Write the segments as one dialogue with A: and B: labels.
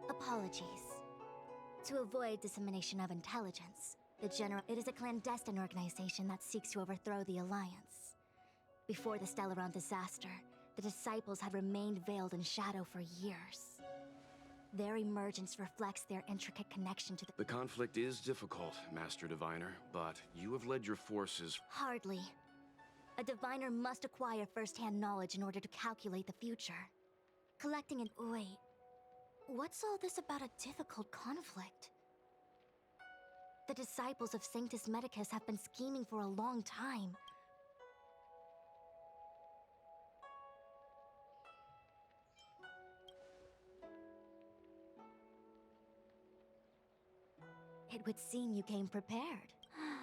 A: Apologies. To avoid dissemination of intelligence, it is a clandestine organization that seeks to overthrow the Alliance. Before the Stellaron disaster, the Disciples had remained veiled in shadow for years. Their emergence reflects their intricate connection to
B: The conflict is difficult, Master Diviner, but you have led your forces.
A: Hardly. A diviner must acquire first-hand knowledge in order to calculate the future. Collecting an... Wait. What's all this about a difficult conflict? The disciples of Sanctus Medicus have been scheming for a long time. It would seem you came prepared.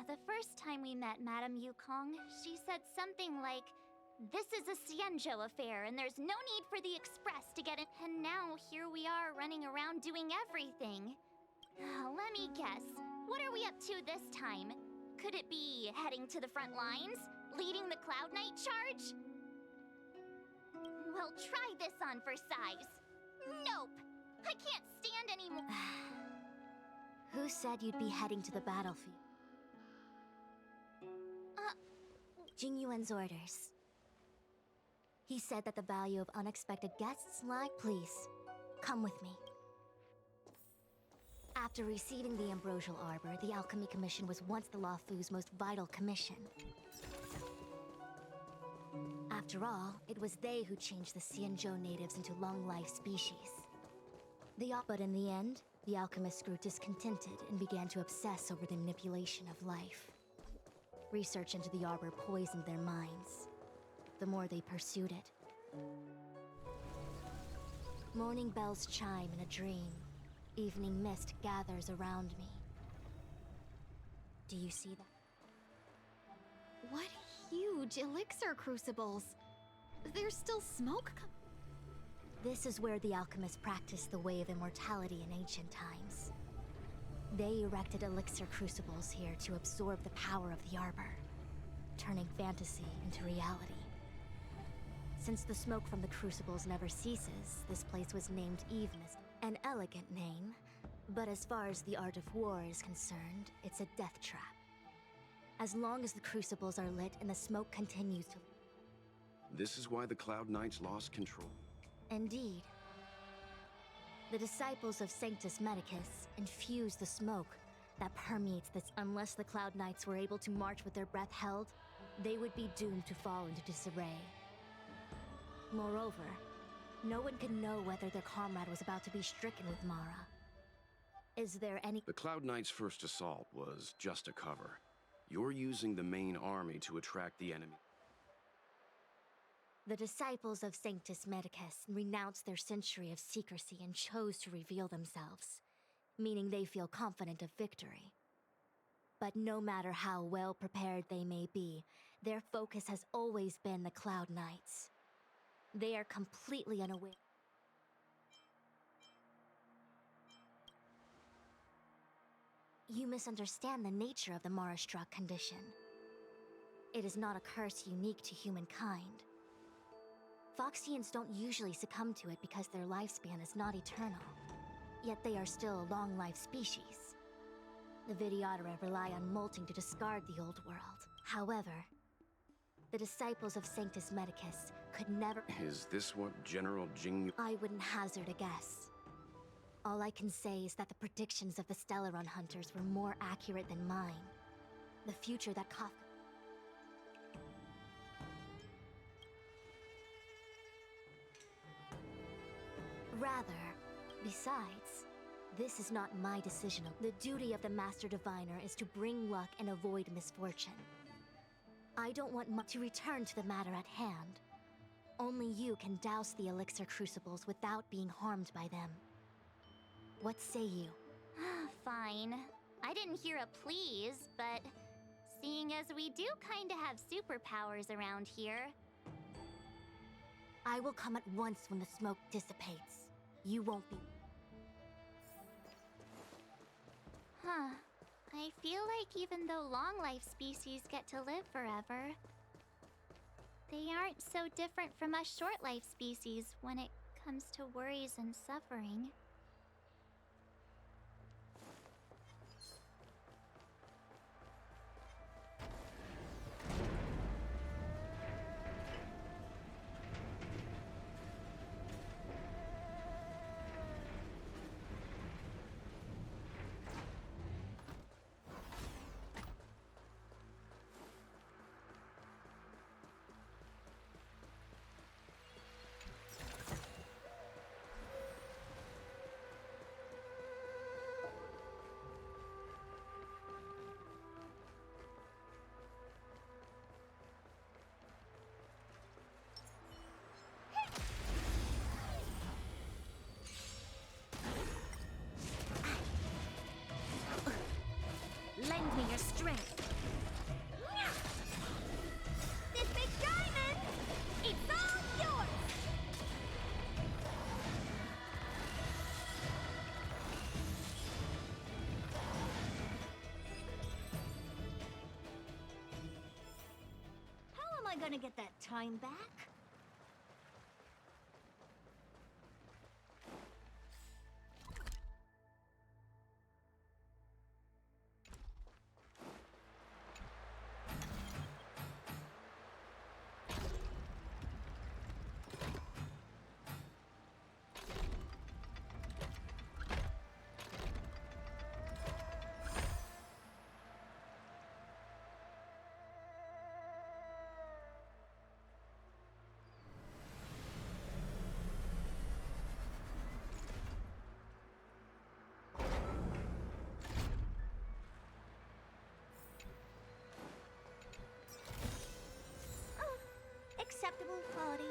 C: The first time we met Madame Yukong, she said something like, "This is a Xianzhou affair, and there's no need for the Express to get it." And now here we are running around doing everything. Let me guess, what are we up to this time? Could it be heading to the front lines? Leading the Cloud Knight charge? Well, try this on for size. Nope! I can't stand anymore.
A: Who said you'd be heading to the battlefield? Jing Yuan's orders. He said that the value of unexpected guests lie. Please, come with me. After receiving the Ambrosial Arbor, the Alchemy Commission was once the Luofu's most vital commission. After all, it was they who changed the Xianzhou natives into long-life species. But in the end, the alchemists grew discontented and began to obsess over the manipulation of life. Research into the arbor poisoned their minds. The more they pursued it. Morning bells chime in a dream. Evening mist gathers around me. Do you see that?
D: What huge elixir crucibles! There's still smoke
A: This is where the alchemists practiced the way of immortality in ancient times. They erected elixir crucibles here to absorb the power of the arbor, turning fantasy into reality. Since the smoke from the crucibles never ceases, this place was named Evenus, an elegant name, but as far as the art of war is concerned, it's a death trap. As long as the crucibles are lit and the smoke continues to...
B: This is why the Cloud Knights lost control.
A: Indeed. The disciples of Sanctus Medicus infused the smoke that permeates this. Unless the Cloud Knights were able to march with their breath held, they would be doomed to fall into disarray. Moreover, no one could know whether their comrade was about to be stricken with Mara. Is there any...
B: The Cloud Knights' first assault was just a cover. You're using the main army to attract the enemy.
A: The disciples of Sanctus Medicus renounced their century of secrecy and chose to reveal themselves, meaning they feel confident of victory. But no matter how well prepared they may be, their focus has always been the Cloud Knights. They are completely unaware. You misunderstand the nature of the Mara-struck condition. It is not a curse unique to humankind. Foxians don't usually succumb to it because their lifespan is not eternal. Yet they are still a long-life species. The Vidyadhara rely on molting to discard the old world. However, the disciples of Sanctus Medicus could never...
B: Is this what General Jing...
A: I wouldn't hazard a guess. All I can say is that the predictions of the Stellaron hunters were more accurate than mine. The future that Kafka... Rather, besides, this is not my decision. The duty of the Master Diviner is to bring luck and avoid misfortune. I don't want to return to the matter at hand. Only you can douse the elixir crucibles without being harmed by them. What say you?
C: Fine. I didn't hear a please, but seeing as we do kinda have superpowers around here...
A: I will come at once when the smoke dissipates. You won't be...
C: I feel like even though long-life species get to live forever, They aren't so different from us short-life species when it comes to worries and suffering.
A: Lend me your strength.
C: This big diamond! It's all yours!
A: How am I gonna get that time back?
C: Acceptable quality.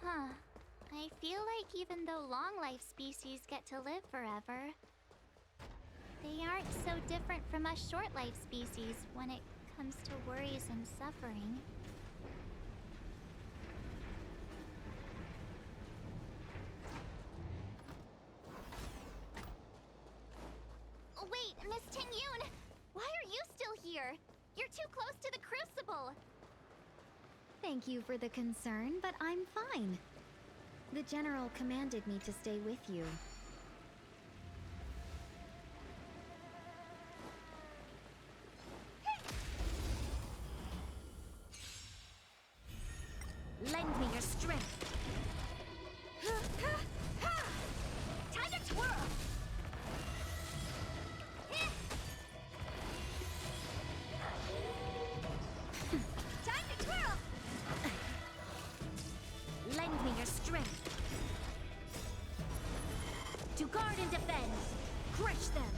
C: Huh. I feel like even though long-life species get to live forever, they aren't so different from us short-life species when it comes to worries and suffering. Wait, Miss Ting-Yun! Why are you still here? You're too close to the Crucible!
D: Thank you for the concern, but I'm fine. The General commanded me to stay with you.
A: Lend me your strength.
C: Time to twirl! Time to twirl!
A: Lend me your strength. To guard and defend. Crush them.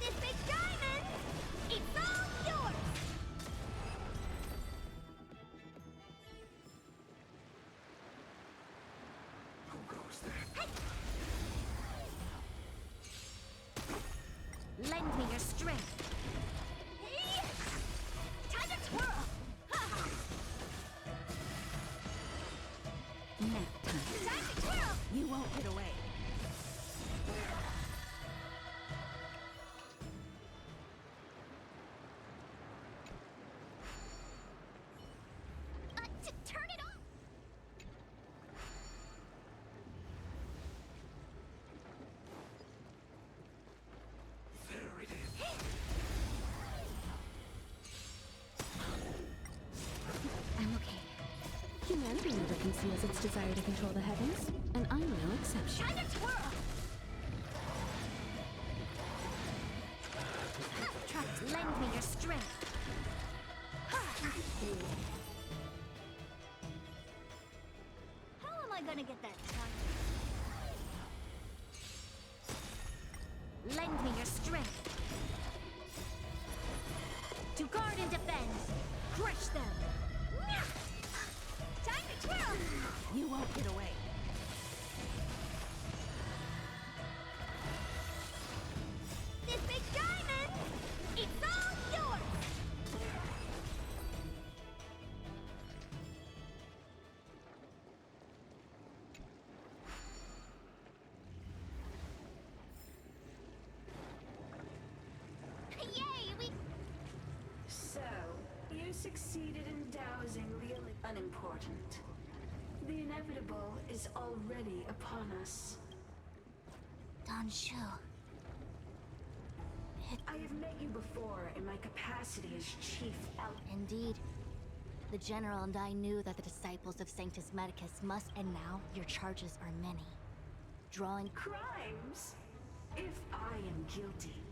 C: This big diamond! It's all yours!
B: Who goes there?
A: Lend me your strength.
C: Time to twirl!
A: Nap time.
C: Time to twirl!
A: You won't get away.
C: Turn it off!
E: that conceals its desire to control the heavens, and I'm no exception.
C: Time to twirl! Lend me your strength. How am I gonna get that time? Lend me your strength. To guard and defend. Crush them. Time to twirl!
E: You won't get away.
C: This big diamond! It's all yours! Yay, we...
F: So, you succeeded in dousing the unimportant. The inevitable is already upon us.
A: Don Shu.
F: I have met you before in my capacity as Chief LP.
A: Indeed. The General and I knew that the disciples of Sanctus Medicus must, and now your charges are many. Drawing
F: Crimes? If I am guilty,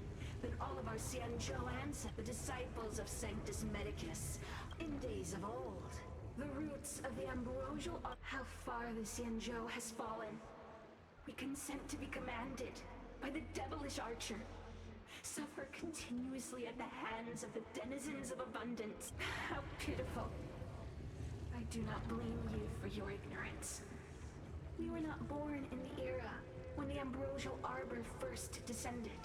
F: then all of our Xianzhou ancestors, the disciples of Sanctus Medicus, in days of old, the roots of the ambrosial are how far the Xianzhou has fallen. We consent to be commanded by the devilish archer. Suffer continuously at the hands of the denizens of abundance. How pitiful. I do not blame you for your ignorance. You were not born in the era when the ambrosial arbor first descended.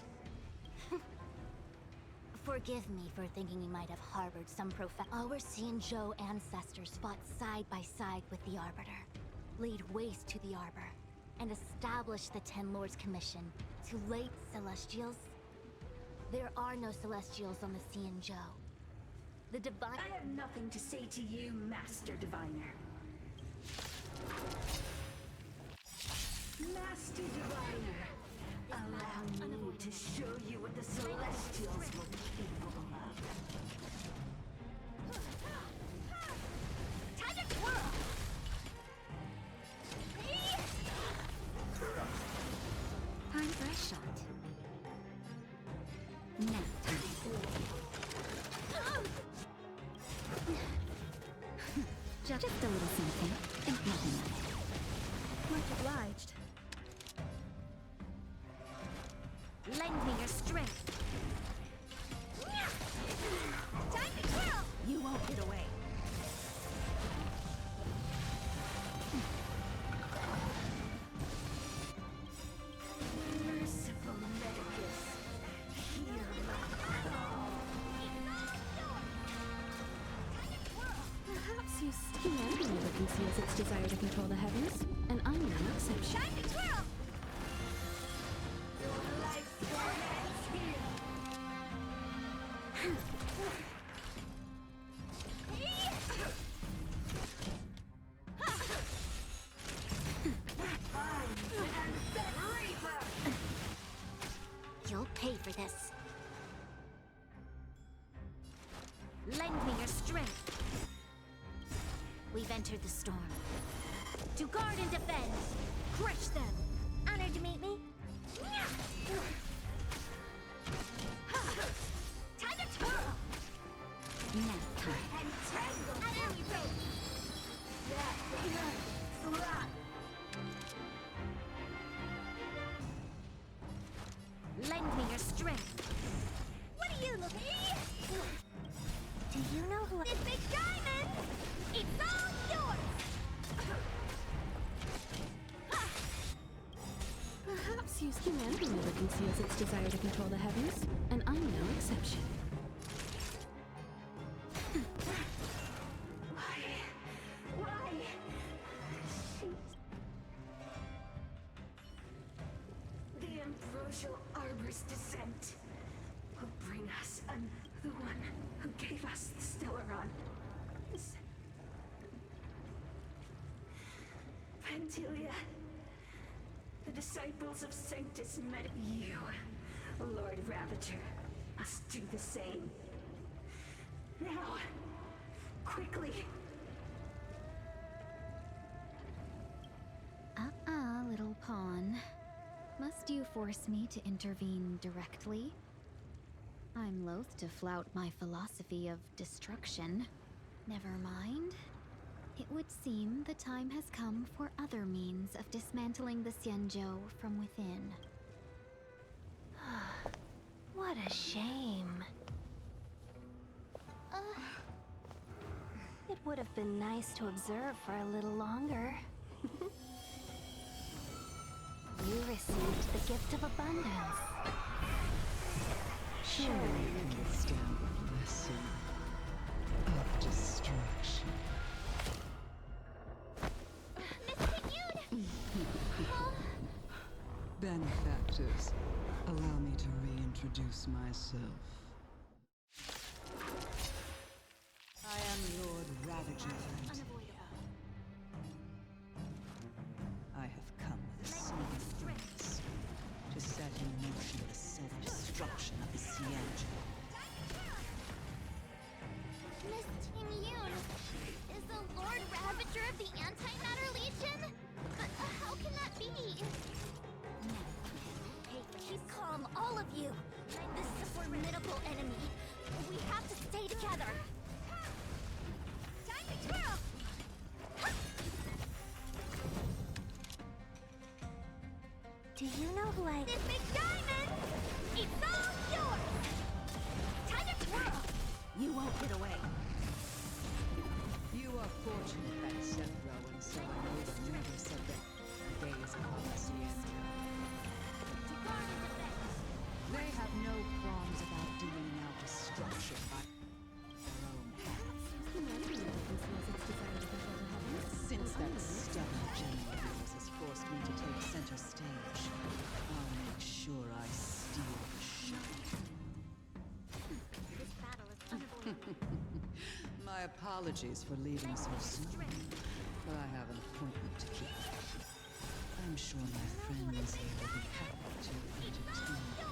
A: Forgive me for thinking you might have harbored some Our Xianzhou ancestors fought side by side with the Arbiter, laid waste to the Arbor, and established the Ten Lords Commission to late Celestials. There are no Celestials on the Xianzhou. The Divine...
F: I have nothing to say to you, Master Diviner. Master Diviner, allow me to show you what the Celestials will be capable of.
C: Time to twirl!
D: Time for a shot. Now time. Just a little something. Think nothing of it.
E: Much obliged.
C: Lend me your strength. Time to twirl!
E: You won't get away.
F: Merciful Medicus, hear my call.
E: Perhaps you humanity never conceals its desire to control the heavens, and I'm no exception.
C: Time to twirl!
F: Your life form ends here.
A: You'll pay for this.
C: Lend me your strength. We've entered the storm. To guard and defend. Crush them. Honored to meet me. Time to twirl.
D: Now time.
F: Entangle.
C: At any rate. Lend me your strength. What are you looking?
A: Do you know who...
C: This big diamond! It's all yours!
E: Perhaps humanity never conceals its desire to control the heavens, and I'm no exception.
F: Why? The ambrosial arbor's descent will bring us the one who gave us the Stellaron. Vantilia, the disciples of Sanctus Med. You, Lord Ravager, must do the same. Now, quickly.
D: force me to intervene directly. I'm loath to flout my philosophy of destruction. Never mind. It would seem the time has come for other means of dismantling the Xianzhou from within.
A: What a shame. It would have been nice to observe for a little longer. You received the gift of abundance.
G: Surely you can stand the blessing of destruction. Benefactors, allow me to reintroduce myself. I am Lord Ravager. I have come with a single purpose, to set in motion the self-destruction of the Xianzhou.
C: Miss Ting Yun is the Lord Ravager of the Antimatter Legion? But how can that be?
A: Hey, keep calm, all of you. This is a formidable enemy. We have to stay together. Time to twirl! Do you know who I... This big diamond! It's all yours! Time to twirl! You won't get away.
G: You are fortunate that Sethro and Selenova never said that days upon the Xianzhou. They have no qualms about doing out destruction by their own hands. Since that stubborn general of yours has forced me to take center stage, I'll make sure I steal the show.
A: This battle is unavoidable.
G: My apologies for leaving so soon, but I have an appointment to keep. I'm sure my friends here will be happy to entertain you.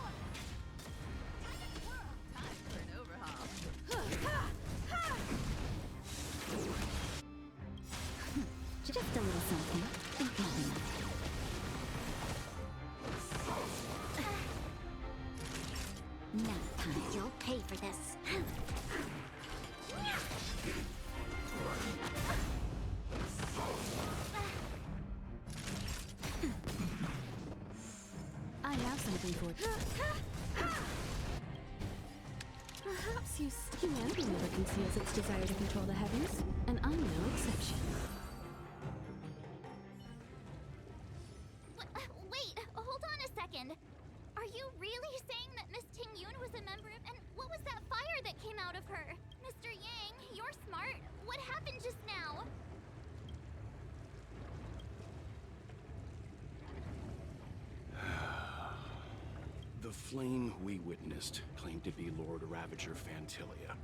D: Just a little something. Nothing else. Nap time.
A: You'll pay for this.
E: I have something for you. Perhaps humanity never conceals its desire to control the heavens, and I'm no exception.
C: Wait, hold on a second. Are you really saying that Miss Ting Yun was a member of... And what was that fire that came out of her? Mr. Yang, you're smart. What happened just now?
B: The flame we witnessed claimed to be Lord Ravager Fantilia.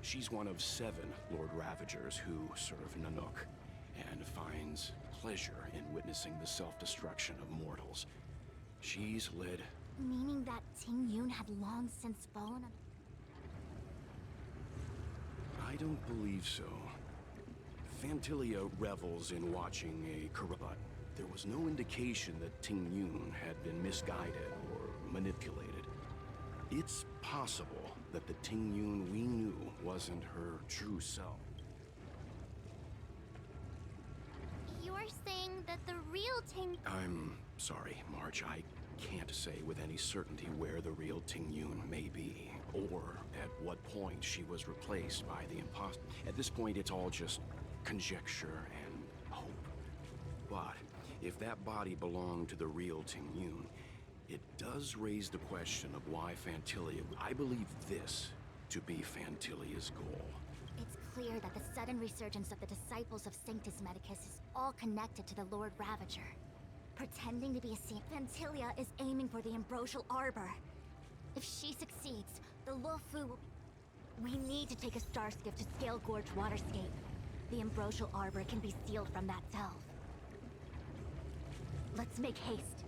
B: She's one of 7 Lord Ravagers who serve Nanook, and finds pleasure in witnessing the self-destruction of mortals. She's led...
A: Meaning that Ting Yun had long since fallen on...
B: I don't believe so. Fantilia revels in watching a corrupt... There was no indication that Ting Yun had been misguided or manipulated. It's possible that the Ting Yun we knew wasn't her true self.
C: You're saying that the real Ting...
B: I'm sorry, March. I can't say with any certainty where the real Ting Yun may be, or at what point she was replaced by the imposter. At this point, it's all just conjecture and hope. But if that body belonged to the real Ting Yun, it does raise the question of why Fantilia... I believe this to be Fantilia's goal.
A: It's clear that the sudden resurgence of the disciples of Sanctus Medicus is all connected to the Lord Ravager. Pretending to be a saint, Fantilia is aiming for the Ambrosial Arbor. If she succeeds, the Luofu will... We need to take a star skiff to Scale Gorge Waterscape. The Ambrosial Arbor can be sealed from that self. Let's make haste.